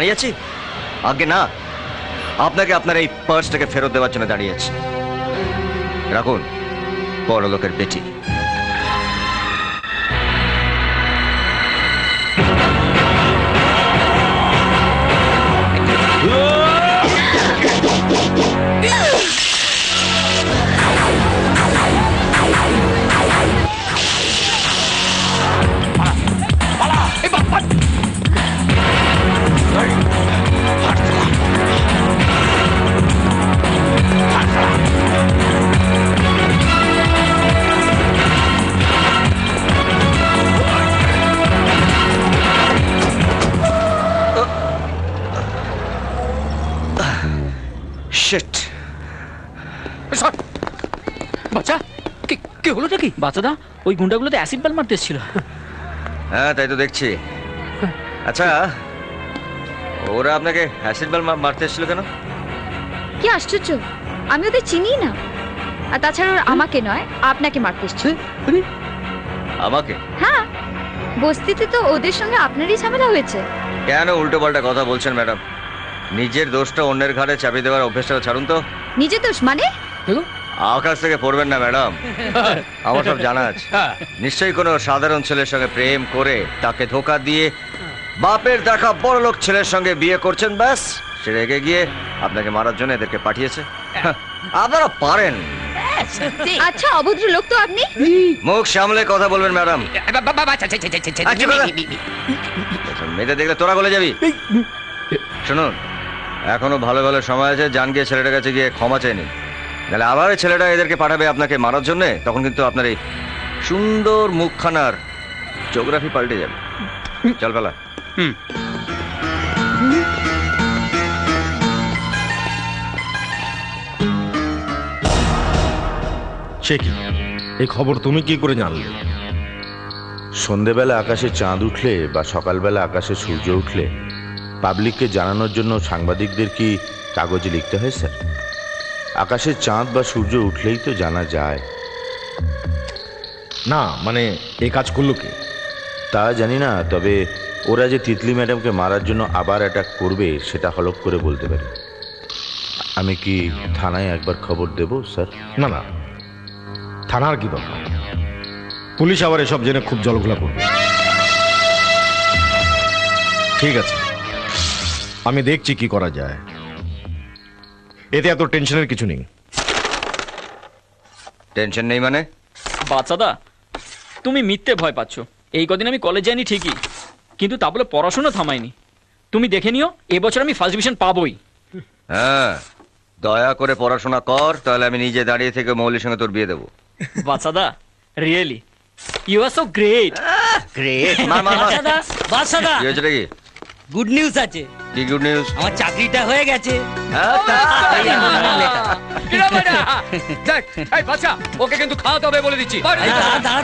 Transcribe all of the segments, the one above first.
দাঁড়িয়ে আছি? আগে না, আপনাকে আপনার এই পার্সটাকে ফেরত দেওয়ার জন্য দাঁড়িয়ে আছি। রাখুন, বড় লোকের বেটি। বাচ্চা কি হলো নাকি? বাচ্চাদা, ওই গুন্ডাগুলোতে অ্যাসিড বাল মারতে এসেছিল। হ্যাঁ, তাই তো দেখছি। আচ্ছা, ওরা আপনাকে অ্যাসিড বাল মারতে এসেছিল কেন? কি আশ্চর্য, আমি ওদের চিনি না। আর তাছাড়া ওরা আমাকে নয়, আপনাকে মারতে এসেছিল। আমাকে? হ্যাঁ, বস্তিতে তো ওদের সঙ্গে আপনারই ঝামেলা হয়েছে। কেন উল্টো পাল্টা কথা বলছেন ম্যাডাম? নিজের দোষটা অন্যের ঘাড়ে চাপিয়ে দেওয়ার অভ্যেসটা ছাড়ুন তো। নিজের দোষ মানে? আকাশ থেকে পড়বেন না ম্যাডাম, আমার সব জানা আছে। নিশ্চয়ই কোনো সাধারণ ছেলের সঙ্গে প্রেম করে তাকে ধোকা দিয়ে বাপের দেখা বড় লোক ছেলের সঙ্গে বিয়ে করছেন, ব্যাস সে রেগে গিয়ে আপনাকে মারার জন্য এদেরকে পাঠিয়েছে। আপনারা পারেন। আচ্ছা, অভদ্র লোক তো আপনি। মুখ সামলে কথা বলবেন ম্যাডাম। মেয়েদের দেখলে তোরা বলে যাবি। শুনুন, এখনো ভালো ভালো সময় আছে, জান গিয়ে ছেলেটার কাছে গিয়ে ক্ষমা চাইনি। তাহলে আবার ছেলেটা এদেরকে পাঠাবে আপনাকে মারার জন্য, তখন কিন্তু আপনার এই সুন্দর মুখখানার জিওগ্রাফি পাল্টে যাবে। চল পালা। সে কি, এই খবর তুমি কি করে জানলে? সন্ধেবেলা আকাশে চাঁদ উঠলে বা সকালবেলা আকাশে সূর্য উঠলে পাবলিককে জানানোর জন্য সাংবাদিকদের কি কাগজে লিখতে হয় স্যার? আকাশে চাঁদ বা সূর্য উঠলেই তো জানা যায়। না মানে এই কাজ করলো কে? তা জানি না, তবে ওরা যে তিতলি ম্যাডামকে মারার জন্য আবার অ্যাটাক করবে সেটা হলফ করে বলতে পারি। আমি কি থানায় একবার খবর দেব স্যার? না না, থানার কি দরকার? পুলিশ আবার এসব জেনে খুব জলঘোলা করবে। ঠিক আছে, আমি দেখছি কি করা যায়। এতে এত টেনশনের কিছু নেই। টেনশন নেই মানে? বাচ্চাদা, তুমি মিথ্যে ভয় পাচ্ছ। এই কদিন আমি কলেজ যাইনি ঠিকই, কিন্তু তা বলে পড়াশোনা থামাইনি। তুমি দেখে নিও, এবছর আমি ফার্স্ট ডিভিশন পাবোই। হ্যাঁ, দয়া করে পড়াশোনা কর, তাহলে আমি নিজে দাঁড়িয়ে থেকে মৌলির সঙ্গে তোর বিয়ে দেবো। বাচ্চাদা, really you are so great. Great? বাদশাদা, কি হয়েছে নাকি? গুড নিউজ আছে। কি গুড নিউজ? আমার চাকরিটা হয়ে গেছে। ওকে কিন্তু খাওয়াতে হবে বলে দিচ্ছি।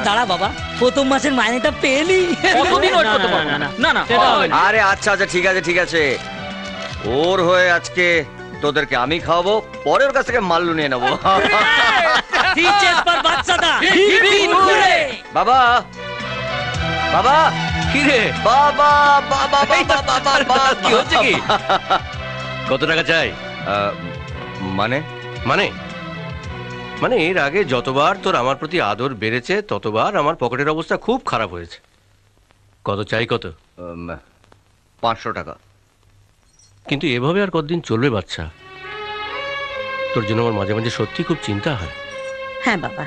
দাঁড়া বাবা, প্রথম মাসের মাইনেটা পেলি? কতদিন ওয়েট করতে পারবো? না না, আরে আচ্ছা আচ্ছা, ঠিক আছে ঠিক আছে, ওর হয়ে আজকে তোদেরকে আমি খাওয়াবো, পরে ওর কাছ থেকে মাল্লু নিয়ে নেবো। বাবা বাবা, কি রে বাবা বাবা বাবা, কি হচ্ছে কি? কত টাকা চাই? মানে মানে মানে এর আগে যতবার তোর আমার প্রতি আদর বেড়েছে ততবার আমার পকেটের অবস্থা খুব খারাপ হয়েছে। কত চাই? কত? 500 টাকা। কিন্তু এভাবে আর কতদিন চলবে বাচ্চা? তোর জন্য আমার মাঝে মাঝে সত্যি খুব চিন্তা হয়। হ্যাঁ বাবা,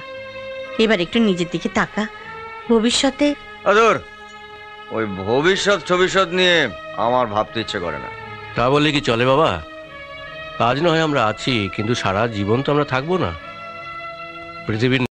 এবার একটু নিজের দিকে তাকা। ভবিষ্যতে আদর, ওই ভবিষ্যৎ নিয়ে আমার ভাবতে ইচ্ছে করে না। তা বললে কি চলে বাবা? আজ না হয় আমরা আছি, কিন্তু সারা জীবন তো আমরা থাকবো না। পৃথিবীর